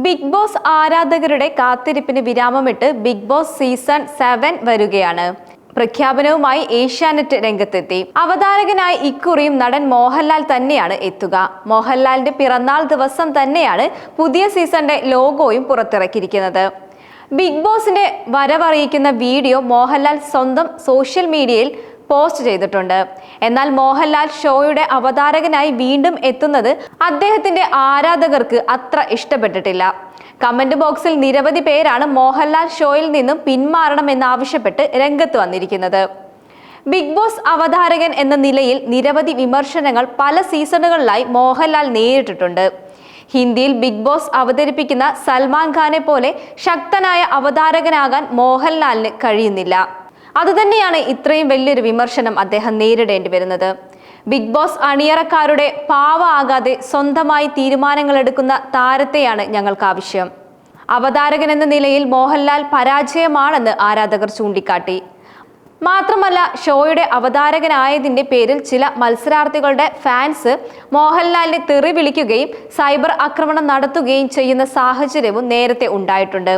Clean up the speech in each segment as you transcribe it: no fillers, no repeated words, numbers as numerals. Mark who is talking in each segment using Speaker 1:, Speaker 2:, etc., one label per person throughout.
Speaker 1: Big boss ആരാധകരുടെ കാത്തിരിപ്പിന് വിരാമമിട്ട് big boss season 7 വരികയാണ്. പ്രഖ്യാപനവുമായി ഏഷ്യാനെറ്റ് രംഗത്തെത്തി. അവതാരകനായി ഇക്കുറിയും നടൻ മോഹൻലാൽ തന്നെയാണ് എത്തുക. മോഹൻലാലിന്റെ പിറന്നാൾ ദിവസം തന്നെയാണ് പുതിയ സീസണിന്റെ ലോഗോയും പുറത്തിറക്കിയിരിക്കുന്നത്. ബിഗ് ബോസിന്റെ വരവറിയിക്കുന്ന വീഡിയോ മോഹൻലാൽ സ്വന്തം സോഷ്യൽ മീഡിയയിൽ പോസ്റ്റ് ചെയ്തിട്ടുണ്ട്. എന്നാൽ മോഹൻലാൽ ഷോയുടെ അവതാരകനായി വീണ്ടും എത്തുന്നത് അദ്ദേഹത്തിന്റെ ആരാധകർക്ക് അത്ര ഇഷ്ടപ്പെട്ടിട്ടില്ല. കമന്റ് ബോക്സിൽ നിരവധി പേരാണ് മോഹൻലാൽ ഷോയിൽ നിന്നും പിന്മാറണമെന്നാവശ്യപ്പെട്ട് രംഗത്ത് വന്നിരിക്കുന്നത്. ബിഗ് ബോസ് അവതാരകൻ എന്ന നിലയിൽ നിരവധി വിമർശനങ്ങൾ പല സീസണുകളിലായി മോഹൻലാൽ നേരിട്ടിട്ടുണ്ട്. ഹിന്ദിയിൽ ബിഗ് ബോസ് അവതരിപ്പിക്കുന്ന സൽമാൻ ഖാനെ പോലെ ശക്തനായ അവതാരകനാകാൻ മോഹൻലാലിന് കഴിയുന്നില്ല. അതുതന്നെയാണ് ഇത്രയും വലിയൊരു വിമർശനം അദ്ദേഹം നേരിടേണ്ടി വരുന്നത്. ബിഗ് ബോസ് അണിയറക്കാരുടെ പാവ ആകാതെ സ്വന്തമായി തീരുമാനങ്ങൾ എടുക്കുന്ന താരത്തെയാണ് ഞങ്ങൾക്ക് ആവശ്യം. അവതാരകൻ എന്ന നിലയിൽ മോഹൻലാൽ പരാജയമാണെന്ന് ആരാധകർ ചൂണ്ടിക്കാട്ടി. മാത്രമല്ല, ഷോയുടെ അവതാരകനായതിന്റെ പേരിൽ ചില മത്സരാർത്ഥികളുടെ ഫാൻസ് മോഹൻലാലിനെ തെറി വിളിക്കുകയും സൈബർ ആക്രമണം നടത്തുകയും ചെയ്യുന്ന സാഹചര്യവും നേരത്തെ ഉണ്ടായിട്ടുണ്ട്.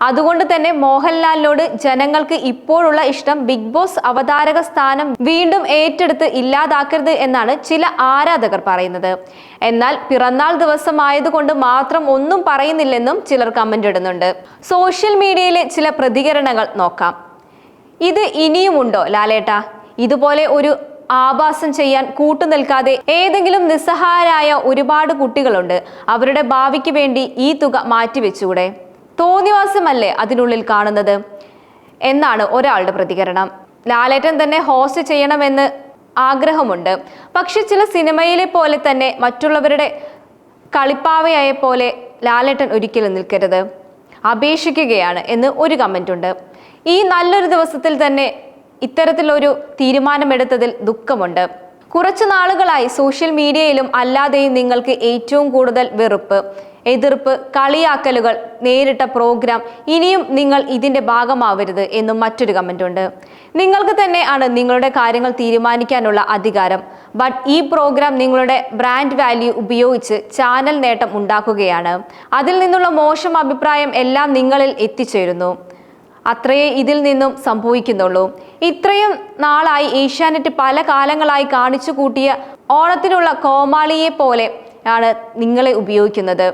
Speaker 1: അതുകൊണ്ട് തന്നെ മോഹൻലാലിനോട് ജനങ്ങൾക്ക് ഇപ്പോഴുള്ള ഇഷ്ടം ബിഗ് ബോസ് അവതാരക സ്ഥാനം വീണ്ടും ഏറ്റെടുത്ത് ഇല്ലാതാക്കരുത് എന്നാണ് ചില ആരാധകർ പറയുന്നത്. എന്നാൽ പിറന്നാൾ ദിവസമായതുകൊണ്ട് മാത്രം ഒന്നും പറയുന്നില്ലെന്നും ചിലർ കമന്റ് ഇടുന്നുണ്ട്. സോഷ്യൽ മീഡിയയിലെ ചില പ്രതികരണങ്ങൾ നോക്കാം. ഇത് ഇനിയുമുണ്ടോ ലാലേട്ട? ഇതുപോലെ ഒരു ആഭാസം ചെയ്യാൻ കൂട്ടുനിൽക്കാതെ ഏതെങ്കിലും നിസ്സഹായരായ ഒരുപാട് കുട്ടികളുണ്ട്. അവരുടെ ഭാവിക്ക് വേണ്ടി ഈ തുക മാറ്റിവെച്ചൂടെ? തോന്നിവാസമല്ലേ അതിനുള്ളിൽ കാണുന്നത് എന്നാണ് ഒരാളുടെ പ്രതികരണം. ലാലേട്ടൻ തന്നെ ഹോസ്റ്റ് ചെയ്യണമെന്ന് ആഗ്രഹമുണ്ട്. പക്ഷെ ചില സിനിമയിലെ പോലെ തന്നെ മറ്റുള്ളവരുടെ കളിപ്പാവയായ പോലെ ലാലേട്ടൻ ഒരിക്കലും നിൽക്കരുത്, അപേക്ഷിക്കുകയാണ് എന്ന് ഒരു കമന്റ് ഉണ്ട്. ഈ നല്ലൊരു ദിവസത്തിൽ തന്നെ ഇത്തരത്തിലൊരു തീരുമാനമെടുത്തതിൽ ദുഃഖമുണ്ട്. കുറച്ചു നാളുകളായി സോഷ്യൽ മീഡിയയിലും അല്ലാതെയും നിങ്ങൾക്ക് ഏറ്റവും കൂടുതൽ വെറുപ്പ്, എതിർപ്പ്, കളിയാക്കലുകൾ നേരിട്ട പ്രോഗ്രാം, ഇനിയും നിങ്ങൾ ഇതിന്റെ ഭാഗമാവരുത് എന്നും മറ്റൊരു കമന്റ് ഉണ്ട്. നിങ്ങൾക്ക് തന്നെ ആണ് നിങ്ങളുടെ കാര്യങ്ങൾ തീരുമാനിക്കാനുള്ള അധികാരം. ബട്ട് ഈ പ്രോഗ്രാം നിങ്ങളുടെ ബ്രാൻഡ് വാല്യൂ ഉപയോഗിച്ച് ചാനൽ നേട്ടം ഉണ്ടാക്കുകയാണ്. അതിൽ നിന്നുള്ള മോശം അഭിപ്രായം എല്ലാം നിങ്ങളിൽ എത്തിച്ചേരുന്നു. അത്രയേ ഇതിൽ നിന്നും സംഭവിക്കുന്നുള്ളൂ. ഇത്രയും നാളായി ഏഷ്യാനെറ്റ് പല കാലങ്ങളായി കാണിച്ചു കൂട്ടിയ ഓണത്തിനുള്ള കോമാളിയെ പോലെ ആണ് നിങ്ങളെ ഉപയോഗിക്കുന്നത്.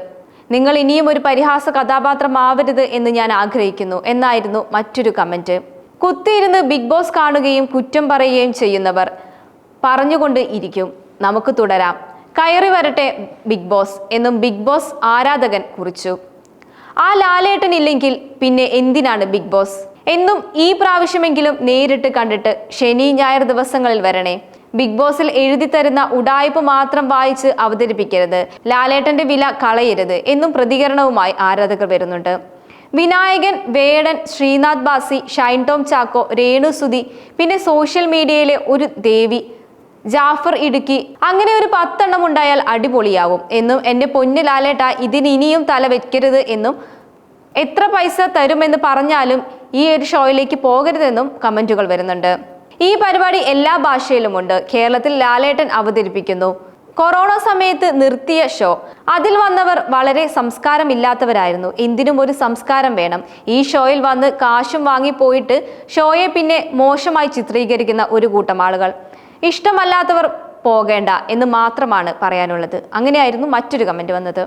Speaker 1: നിങ്ങൾ ഇനിയും ഒരു പരിഹാസ കഥാപാത്രമാവരുത് എന്ന് ഞാൻ ആഗ്രഹിക്കുന്നു എന്നായിരുന്നു മറ്റൊരു കമന്റ്. കുത്തിയിരുന്ന് ബിഗ് ബോസ് കാണുകയും കുറ്റം പറയുകയും ചെയ്യുന്നവർ പറഞ്ഞുകൊണ്ട് ഇരിക്കും. നമുക്ക് തുടരാം. കയറി വരട്ടെ ബിഗ് ബോസ് എന്നും ബിഗ് ബോസ് ആരാധകൻ കുറിച്ചു. ആ ലാലേട്ടൻ ഇല്ലെങ്കിൽ പിന്നെ എന്തിനാണ് ബിഗ് ബോസ് എന്നും ഈ പ്രാവശ്യമെങ്കിലും നേരിട്ട് കണ്ടിട്ട് ശനി ഞായർ ദിവസങ്ങളിൽ വരണേ. ബിഗ് ബോസിൽ എഴുതി തരുന്ന ഉഡായിപ്പ് മാത്രം വായിച്ച് അവതരിപ്പിക്കരുത്, ലാലേട്ടന്റെ വില കളയരുത് എന്നും പ്രതികരണവുമായി ആരാധകർ വരുന്നുണ്ട്. വിനായകൻ, വേടൻ, ശ്രീനാഥ് ബാസി, ഷൈൻ ടോം ചാക്കോ, രേണു സുധി, പിന്നെ സോഷ്യൽ മീഡിയയിലെ ഒരു ദേവി ജാഫർ ഇടുക്കി, അങ്ങനെ ഒരു 10 എണ്ണം ഉണ്ടായാൽ അടിപൊളിയാവും എന്നും എന്റെ പൊന്നു ലാലേട്ട ഇതിന് ഇനിയും തല വെക്കരുത് എന്നും എത്ര പൈസ തരുമെന്ന് പറഞ്ഞാലും ഈ ഒരു ഷോയിലേക്ക് പോകരുതെന്നും കമന്റുകൾ വരുന്നുണ്ട്. ഈ പരിപാടി എല്ലാ ഭാഷയിലുമുണ്ട്. കേരളത്തിൽ ലാലേട്ടൻ അവതരിപ്പിക്കുന്നു. കൊറോണ സമയത്ത് നിർത്തിയ ഷോ, അതിൽ വന്നവർ വളരെ സംസ്കാരമില്ലാത്തവരായിരുന്നു. എന്തിനും ഒരു സംസ്കാരം വേണം. ഈ ഷോയിൽ വന്ന് കാശും വാങ്ങി പോയിട്ട് ഷോയെ പിന്നെ മോശമായി ചിത്രീകരിക്കുന്ന ഒരു കൂട്ടം ആളുകൾ. ഇഷ്ടമല്ലാത്തവർ പോകേണ്ട എന്ന് മാത്രമാണ് പറയാനുള്ളത്. അങ്ങനെയായിരുന്നു മറ്റൊരു കമന്റ് വന്നത്.